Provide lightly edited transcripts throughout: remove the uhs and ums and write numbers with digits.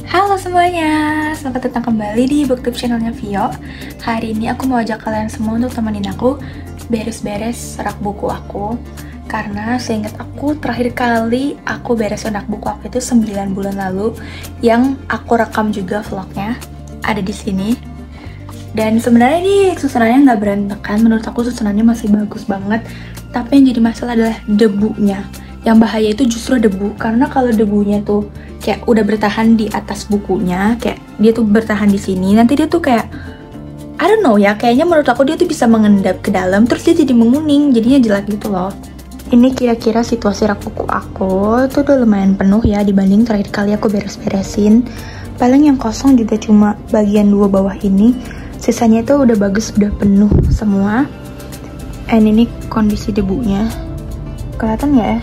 Halo semuanya, selamat datang kembali di BookTube channelnya Vio. Hari ini aku mau ajak kalian semua untuk temenin aku beres-beres rak buku aku. Karena seingat aku terakhir kali aku beres rak buku aku itu 9 bulan lalu. Yang aku rekam juga vlognya, ada di sini. Dan sebenarnya ini susunannya nggak berantakan, menurut aku susunannya masih bagus banget. Tapi yang jadi masalah adalah debunya. Yang bahaya itu justru debu, karena kalau debunya tuh kayak udah bertahan di atas bukunya, kayak dia tuh bertahan di sini, nanti dia tuh kayak I don't know ya, kayaknya menurut aku dia tuh bisa mengendap ke dalam, terus dia jadi menguning, jadinya jelek gitu loh. Ini kira-kira situasi rak buku aku tuh udah lumayan penuh ya dibanding terakhir kali aku beres-beresin. Paling yang kosong juga cuma bagian dua bawah ini, sisanya itu udah bagus, udah penuh semua. And ini kondisi debunya, kelihatan ya?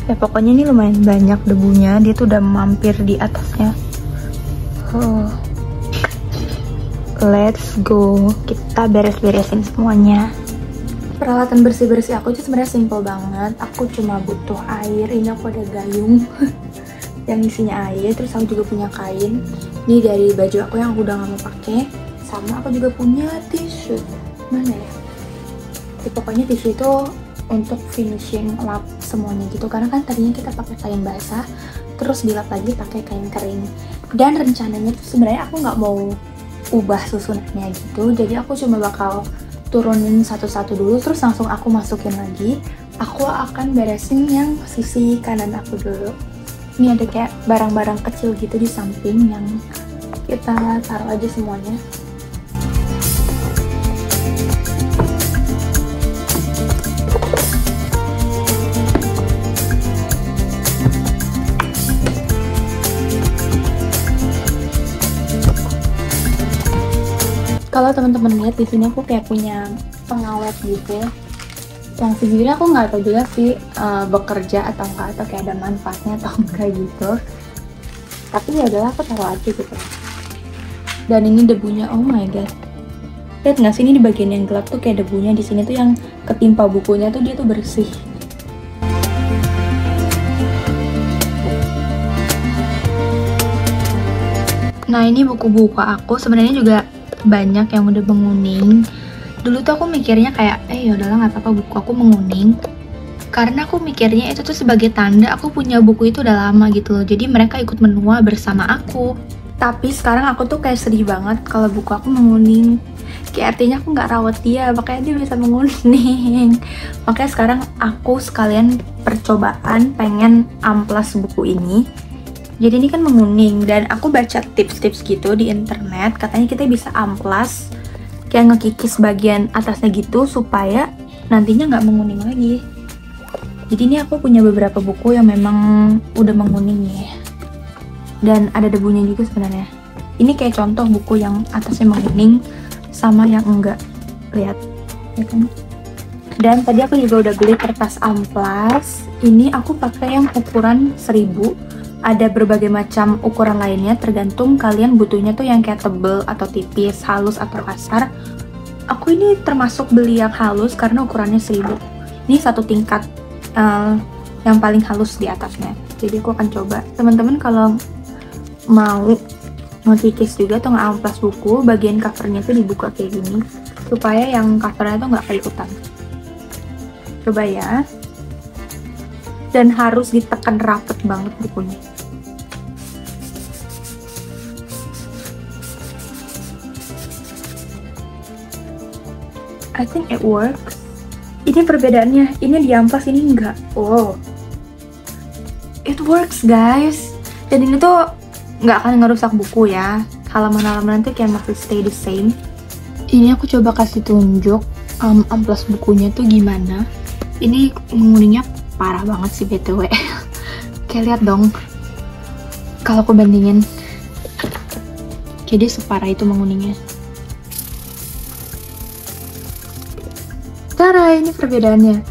Ya pokoknya ini lumayan banyak debunya, dia tuh udah mampir di atasnya. Let's go, kita beres-beresin semuanya. Peralatan bersih-bersih aku itu sebenarnya simple banget. Aku cuma butuh air, ini aku ada gayung yang isinya air, terus aku juga punya kain. Ini dari baju aku yang aku udah gak mau pakai. Sama aku juga punya tisu. Mana ya? Ya, pokoknya tisu itu untuk finishing lap semuanya gitu, karena kan tadinya kita pakai kain basah terus dilap lagi pakai kain kering. Dan rencananya tuh sebenarnya aku nggak mau ubah susunannya gitu, jadi aku cuma bakal turunin satu-satu dulu terus langsung aku masukin lagi. Aku akan beresin yang sisi kanan aku dulu. Ini ada kayak barang-barang kecil gitu di samping yang kita taruh aja semuanya. Kalau teman-teman lihat di sini aku kayak punya pengawet gitu. Yang sejujurnya aku nggak tahu juga sih bekerja atau enggak, atau kayak ada manfaatnya atau enggak gitu. Tapi ya udahlah, aku taruh aja gitu. Dan ini debunya, oh my god. Lihat nggak sih, ini di bagian yang gelap tuh kayak debunya, di sini tuh yang ketimpa bukunya tuh dia tuh bersih. Nah ini buku-buku aku sebenarnya juga banyak yang udah menguning. Dulu tuh aku mikirnya kayak yaudahlah nggak apa-apa buku aku menguning, karena aku mikirnya itu tuh sebagai tanda aku punya buku itu udah lama gitu loh, jadi mereka ikut menua bersama aku. Tapi sekarang aku tuh kayak sedih banget kalau buku aku menguning, kayak artinya aku nggak rawat dia, makanya dia bisa menguning. Makanya sekarang aku sekalian percobaan pengen amplas buku ini. Jadi ini kan menguning, dan aku baca tips-tips gitu di internet, katanya kita bisa amplas, kayak ngekikis bagian atasnya gitu supaya nantinya nggak menguning lagi. Jadi ini aku punya beberapa buku yang memang udah menguning nih, dan ada debunya juga sebenarnya. Ini kayak contoh buku yang atasnya menguning sama yang enggak, lihat ya kan. Dan tadi aku juga udah beli kertas amplas. Ini aku pakai yang ukuran 1000. Ada berbagai macam ukuran lainnya, tergantung kalian butuhnya tuh yang kayak tebel atau tipis, halus atau kasar. Aku ini termasuk beli yang halus karena ukurannya 1000. Ini satu tingkat yang paling halus di atasnya. Jadi aku akan coba. Teman-teman kalau mau ngekikis juga atau nge-amplas buku, bagian covernya tuh dibuka kayak gini supaya yang covernya tuh nggak kelikutan. Coba ya. Dan harus ditekan rapet banget bukunya. I think it works. Ini perbedaannya, ini diamplas, ini enggak. Oh, it works guys. Dan ini tuh nggak akan ngerusak buku ya. Halaman-halaman nanti kayak masih stay the same. Ini aku coba kasih tunjuk amplas bukunya tuh gimana. Ini menguningnya parah banget sih BTW. Kayak lihat dong, kalau aku bandingin, jadi separah itu menguningnya. Tara, ini perbedaannya.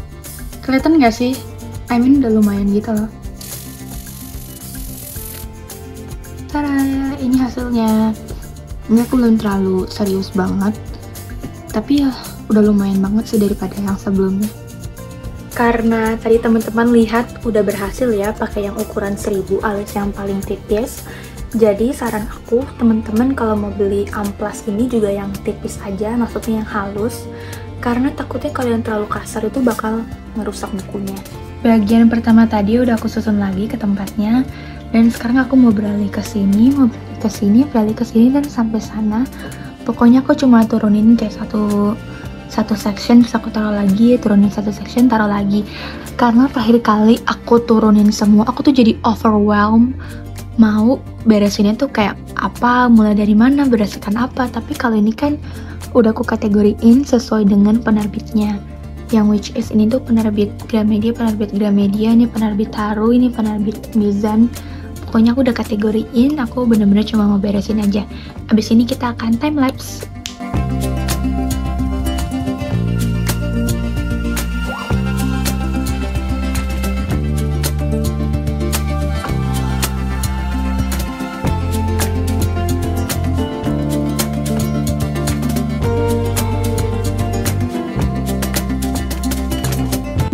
Kelihatan nggak sih? I mean udah lumayan gitu loh. Tara, ini hasilnya. Ini aku belum terlalu serius banget, tapi ya udah lumayan banget sih daripada yang sebelumnya. Karena tadi teman-teman lihat udah berhasil ya pakai yang ukuran 1000 alias yang paling tipis. Jadi saran aku, teman-teman kalau mau beli amplas ini juga yang tipis aja, maksudnya yang halus. Karena takutnya kalau yang terlalu kasar itu bakal merusak bukunya. Bagian pertama tadi udah aku susun lagi ke tempatnya. Dan sekarang aku mau beralih ke sini, beralih ke sini dan sampai sana. Pokoknya aku cuma turunin kayak satu section, terus aku taruh lagi, turunin satu section, taruh lagi. Karena terakhir kali aku turunin semua, aku tuh jadi overwhelmed. Mau beresinnya tuh kayak apa, mulai dari mana, berdasarkan apa. Tapi kalau ini kan udah aku kategoriin sesuai dengan penerbitnya, yang which is ini tuh penerbit Gramedia, ini penerbit Haru, ini penerbit Mizan. Pokoknya aku udah kategoriin, aku bener-bener cuma mau beresin aja. Abis ini kita akan time lapse.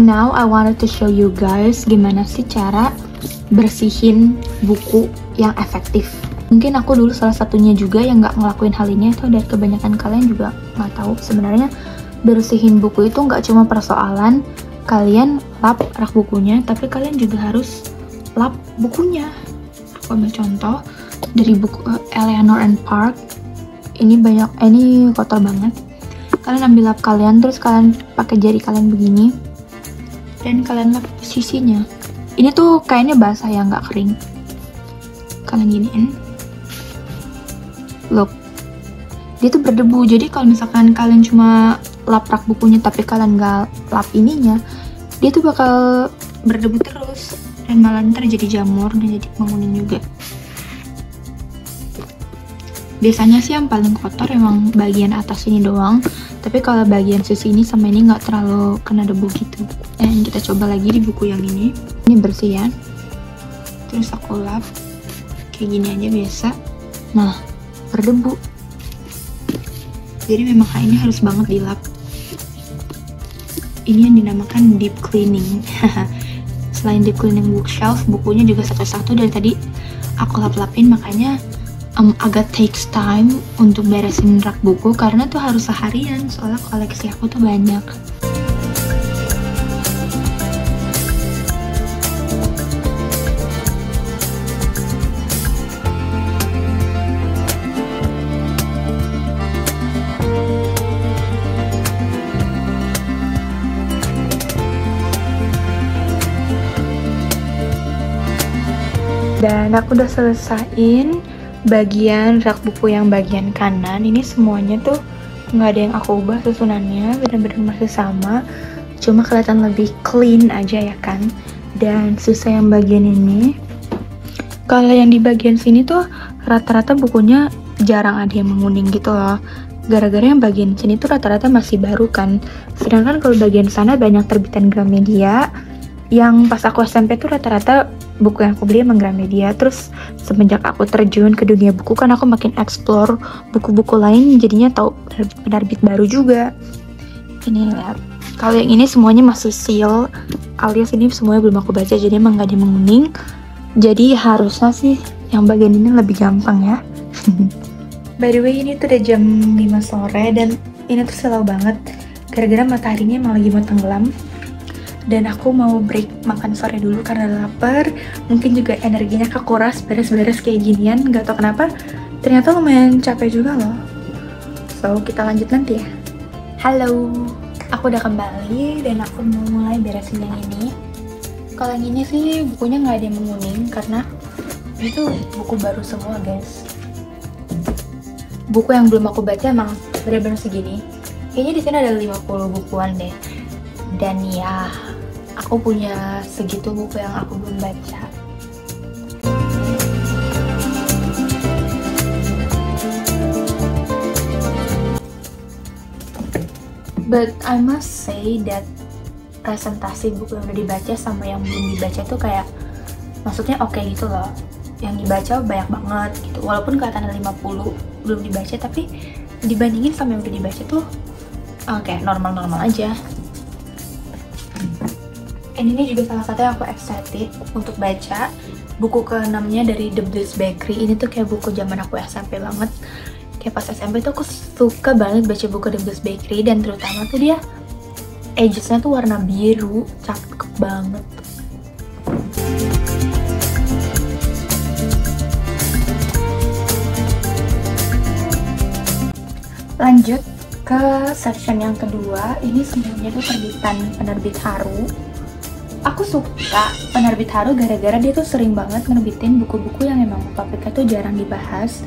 Now I wanted to show you guys gimana sih cara bersihin buku yang efektif. Mungkin aku dulu salah satunya juga yang nggak ngelakuin hal ini, atau dari kebanyakan kalian juga nggak tahu sebenarnya bersihin buku itu nggak cuma persoalan kalian lap rak bukunya, tapi kalian juga harus lap bukunya. Aku ambil contoh dari buku Eleanor and Park. Ini kotor banget. Kalian ambil lap kalian, terus kalian pakai jari kalian begini. Dan kalian lap sisinya. Ini tuh kayaknya basah ya, nggak kering. Kalian giniin. Look. Dia tuh berdebu. Jadi kalau misalkan kalian cuma lap rak bukunya tapi kalian nggak lap ininya, dia tuh bakal berdebu terus. Dan malah ntar jadi jamur dan jadi menguning juga. Biasanya sih yang paling kotor emang bagian atas ini doang. Tapi kalau bagian sisi ini sama ini nggak terlalu kena debu gitu. Dan kita coba lagi di buku yang ini. Ini bersih ya. Terus aku lap. Kayak gini aja biasa. Nah, berdebu. Jadi memang ini harus banget dilap. Ini yang dinamakan deep cleaning. Selain deep cleaning bookshelf, bukunya juga satu-satu dari tadi aku lap-lapin, makanya agak takes time untuk beresin rak buku karena tuh harus seharian, soalnya koleksi aku tuh banyak. Dan aku udah selesaiin bagian rak buku yang bagian kanan. Ini semuanya tuh nggak ada yang aku ubah susunannya, bener-bener masih sama, cuma kelihatan lebih clean aja ya kan. Dan sisa yang bagian ini, kalau yang di bagian sini tuh rata-rata bukunya jarang ada yang menguning gitu loh, gara-gara yang bagian sini tuh rata-rata masih baru kan. Sedangkan kalau bagian sana banyak terbitan Gramedia, yang pas aku SMP tuh rata-rata buku yang aku beli emang Gramedia. Terus semenjak aku terjun ke dunia buku kan aku makin explore buku-buku lain, jadinya tahu penerbit baru juga. Ini lihat, kalau yang ini semuanya masih seal, alias ini semuanya belum aku baca, jadi emang gak ada menguning. Jadi harusnya sih yang bagian ini lebih gampang ya. By the way, ini tuh udah jam 5 sore dan ini tuh slow banget gara-gara mataharinya emang lagi mau tenggelam. Dan aku mau break makan sore dulu karena lapar. Mungkin juga energinya kekuras beres-beres kayak ginian. Gak tau kenapa, ternyata lumayan capek juga loh. So, kita lanjut nanti ya. Halo, aku udah kembali dan aku mau mulai beresin yang ini. Kalau yang ini sih bukunya gak ada yang menguning karena itu buku baru semua guys. Buku yang belum aku baca emang bener-bener segini. Kayaknya di sini ada 50 bukuan deh. Dan ya, aku punya segitu buku yang aku belum baca. But I must say that presentasi buku yang udah dibaca sama yang belum dibaca tuh kayak, maksudnya oke gitu loh. Yang dibaca banyak banget gitu. Walaupun kelihatan ada 50 belum dibaca, tapi dibandingin sama yang udah dibaca tuh kayak normal-normal aja. And ini juga salah satu yang aku excited untuk baca buku ke-6-nya dari The Bliss Bakery. Ini tuh kayak buku zaman aku SMP banget. Kayak pas SMP tuh aku suka banget baca buku The Bliss Bakery, dan terutama tuh dia edges-nya tuh warna biru, cakep banget. Lanjut ke section yang kedua. Ini semuanya tuh terbitan penerbit Haru. Aku suka penerbit Haru gara-gara dia tuh sering banget nerbitin buku-buku yang emang topiknya tuh jarang dibahas,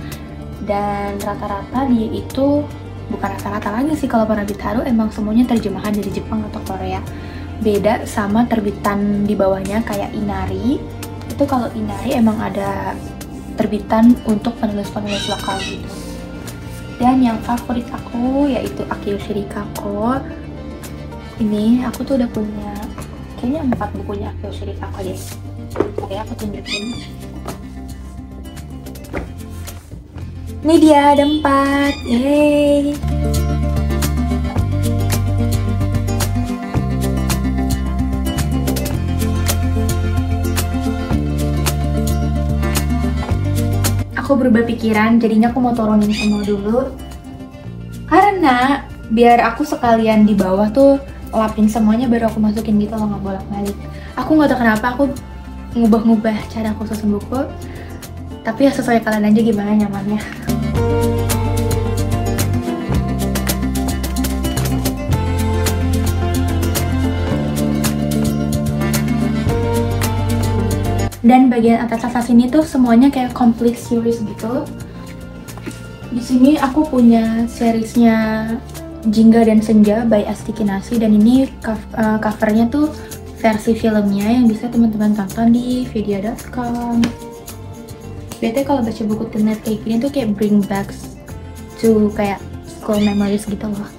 dan rata-rata dia itu, bukan rata-rata lagi sih kalau penerbit Haru, emang semuanya terjemahan dari Jepang atau Korea. Beda sama terbitan di bawahnya kayak Inari. Itu kalau Inari emang ada terbitan untuk penulis-penulis lokal gitu. Dan yang favorit aku yaitu Akio Shirikako. Ini aku tuh udah punya kayaknya 4 bukunya Akio Shirikako deh. Oke, aku tunjukin. Ini dia ada 4. Yeay. Aku berubah pikiran, jadinya aku mau turunin semua dulu. Karena biar aku sekalian di bawah tuh lapin semuanya baru aku masukin gitu loh, nggak bolak-balik. Aku nggak tahu kenapa aku ngubah-ngubah cara aku susun buku. Tapi ya sesuai kalian aja gimana nyamannya. Dan bagian atas sini tuh semuanya kayak complete series gitu. Di sini aku punya seriesnya Jingga dan Senja by Asti Kinasi, dan ini covernya tuh versi filmnya yang bisa teman-teman tonton di video.com. Biasanya kalau baca buku internet kayak gini tuh kayak bring back to kayak school memories gitu loh.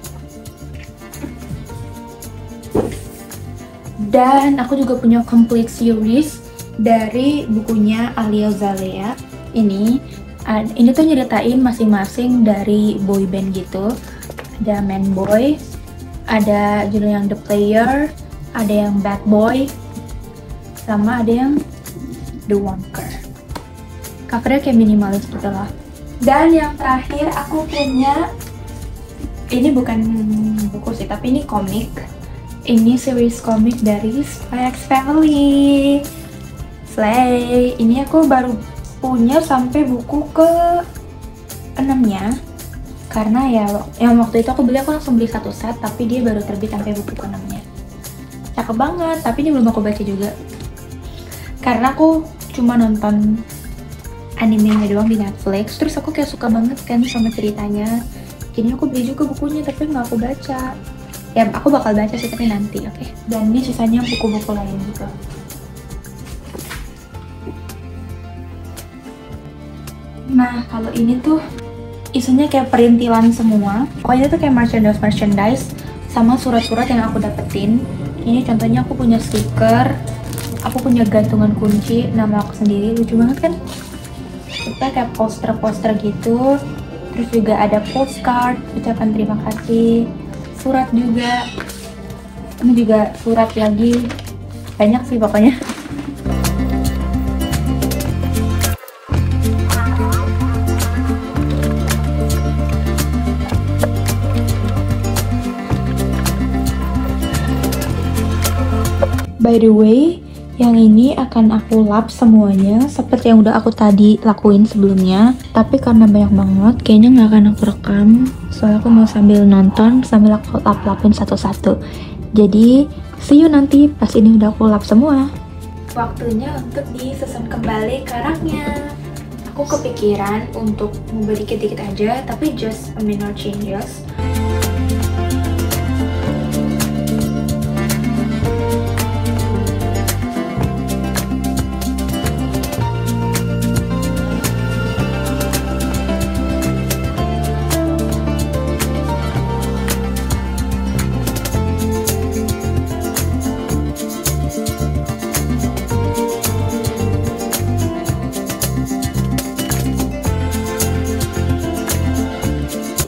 Dan aku juga punya complete series dari bukunya Alia Zalea. Ini tuh nyeritain masing-masing dari boy band gitu. Ada Man Boy, ada judul yang The Player, ada yang Bad Boy, sama ada yang The Wonker. Covernya kayak minimalis gitu loh. Dan yang terakhir aku punya, ini bukan buku sih, tapi ini komik. Ini series komik dari Spy X Family. Slay. Ini aku baru punya sampai buku ke 6-nya. Karena ya yang waktu itu aku langsung beli 1 set, tapi dia baru terbit sampai buku ke 6-nya. Cakep banget, tapi ini belum aku baca juga. Karena aku cuma nonton animenya doang di Netflix, terus aku kayak suka banget kan sama ceritanya. Jadi aku beli juga bukunya, tapi nggak aku baca. Ya aku bakal baca sih, tapi nanti, oke? Dan ini sisanya buku-buku lain gitu. Nah, kalau ini tuh isinya kayak perintilan semua. Pokoknya tuh kayak merchandise sama surat-surat yang aku dapetin. Ini contohnya aku punya stiker, aku punya gantungan kunci nama aku sendiri, lucu banget kan? Kita kayak poster-poster gitu. Terus juga ada postcard, ucapan terima kasih, surat juga. Ini juga surat lagi. Banyak sih pokoknya. By the way, yang ini akan aku lap semuanya seperti yang udah aku tadi lakuin sebelumnya. Tapi karena banyak banget, kayaknya nggak akan aku rekam. Soalnya aku mau sambil nonton, sambil aku lap-lapin satu-satu. Jadi, see you nanti pas ini udah aku lap semua. Waktunya untuk disusun kembali karakternya. Aku kepikiran untuk ngubah dikit-dikit aja, tapi just a minor changes.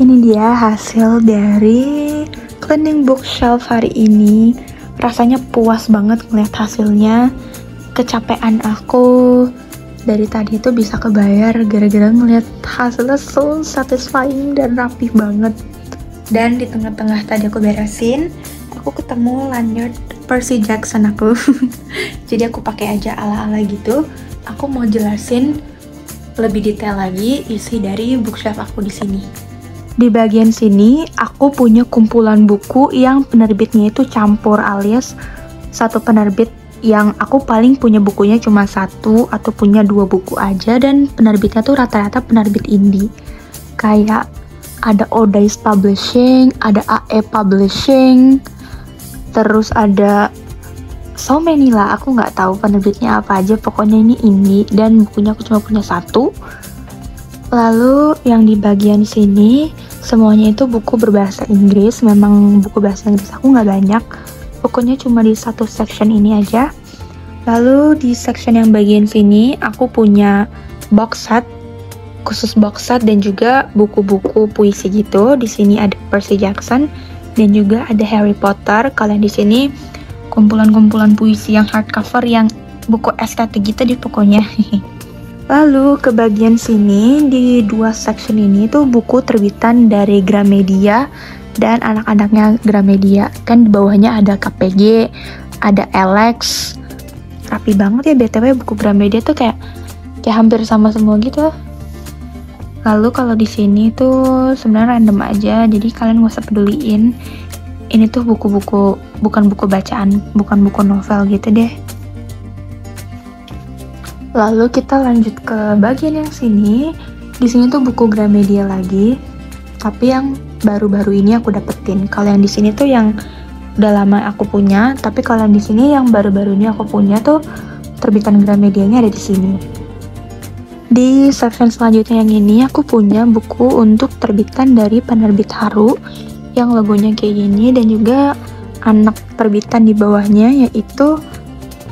Ini dia hasil dari cleaning bookshelf hari ini. Rasanya puas banget ngeliat hasilnya. Kecapean aku dari tadi itu bisa kebayar gara-gara ngeliat hasilnya so satisfying dan rapih banget. Dan di tengah-tengah tadi aku beresin, aku ketemu lanyard Percy Jackson aku. Jadi aku pakai aja ala-ala gitu. Aku mau jelasin lebih detail lagi isi dari bookshelf aku di sini. Di bagian sini aku punya kumpulan buku yang penerbitnya itu campur, alias satu penerbit yang aku paling punya bukunya cuma satu atau punya 2 buku aja, dan penerbitnya tuh rata-rata penerbit indie. Kayak ada Odays Publishing, ada AE Publishing, terus ada so many lah, aku nggak tahu penerbitnya apa aja, pokoknya ini indie dan bukunya aku cuma punya satu. Lalu yang di bagian sini semuanya itu buku berbahasa Inggris. Memang buku bahasa Inggris aku nggak banyak, pokoknya cuma di satu section ini aja. Lalu di section yang bagian sini aku punya box set, khusus box set, dan juga buku-buku puisi gitu. Di sini ada Percy Jackson dan juga ada Harry Potter. Kalian di sini kumpulan-kumpulan puisi yang hardcover, yang buku estetik gitu di pokoknya. Lalu ke bagian sini di 2 section ini tuh buku terbitan dari Gramedia dan anak-anaknya Gramedia. Kan di bawahnya ada KPG, ada Alex. Rapi banget ya BTW, buku Gramedia tuh kayak hampir sama semua gitu. Lalu kalau di sini tuh sebenarnya random aja, jadi kalian gak usah peduliin. Ini tuh buku-buku, bukan buku bacaan, bukan buku novel gitu deh. Lalu kita lanjut ke bagian yang sini. Di sini tuh buku Gramedia lagi, tapi yang baru-baru ini aku dapetin. Kalau yang di sini tuh yang udah lama aku punya, tapi kalau yang di sini yang baru-baru ini aku punya tuh terbitan Gramedianya ada di sini. Di section selanjutnya yang ini aku punya buku untuk terbitan dari penerbit Haru yang logonya kayak gini, dan juga anak terbitan di bawahnya yaitu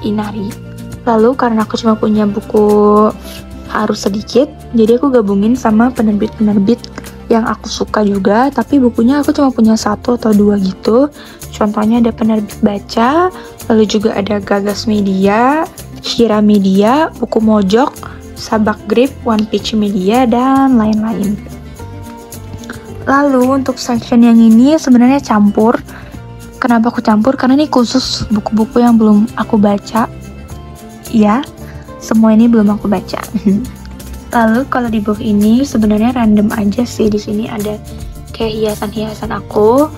Inari. Lalu karena aku cuma punya buku Haru sedikit, jadi aku gabungin sama penerbit-penerbit yang aku suka juga, tapi bukunya aku cuma punya 1 atau 2 gitu. Contohnya ada Penerbit Baca, lalu juga ada Gagas Media, Shira Media, Buku Mojok, Sabak Grip, One Peach Media, dan lain-lain. Lalu untuk section yang ini sebenarnya campur. Kenapa aku campur? Karena ini khusus buku-buku yang belum aku baca. Ya, semua ini belum aku baca. Lalu kalau di book ini sebenarnya random aja sih. Di sini ada kayak hiasan-hiasan aku.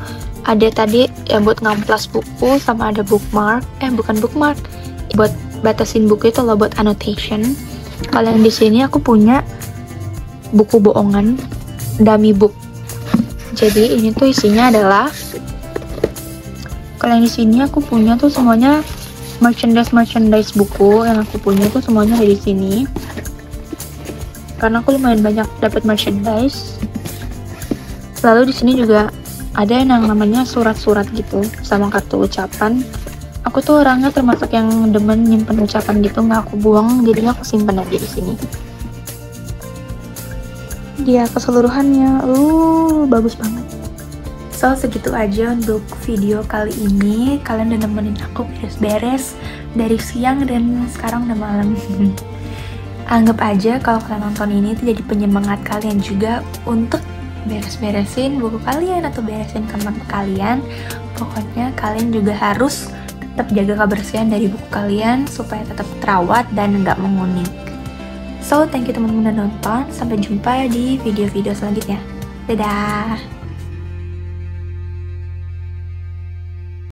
Ada tadi yang buat ngamplas buku, sama ada bookmark. Bukan bookmark. Buat batasin buku itu loh, buat annotation. Kalau yang di sini aku punya buku bohongan, dummy book. Jadi ini tuh isinya adalah, kalau yang di sini aku punya tuh semuanya merchandise buku yang aku punya tuh semuanya ada di sini. Karena aku lumayan banyak dapat merchandise. Lalu di sini juga ada yang namanya surat-surat gitu sama kartu ucapan. Aku tuh orangnya termasuk yang demen nyimpen ucapan gitu, nggak aku buang, jadinya aku simpen aja di sini. Dia keseluruhannya, bagus banget. So, segitu aja untuk video kali ini. Kalian udah nemenin aku beres-beres dari siang dan sekarang udah malam. Anggap aja kalau kalian nonton ini itu jadi penyemangat kalian juga untuk beres-beresin buku kalian atau beresin kamar kalian. Pokoknya kalian juga harus tetap jaga kebersihan dari buku kalian supaya tetap terawat dan nggak menguning. So, thank you teman-teman udah nonton. Sampai jumpa di video-video selanjutnya. Dadah!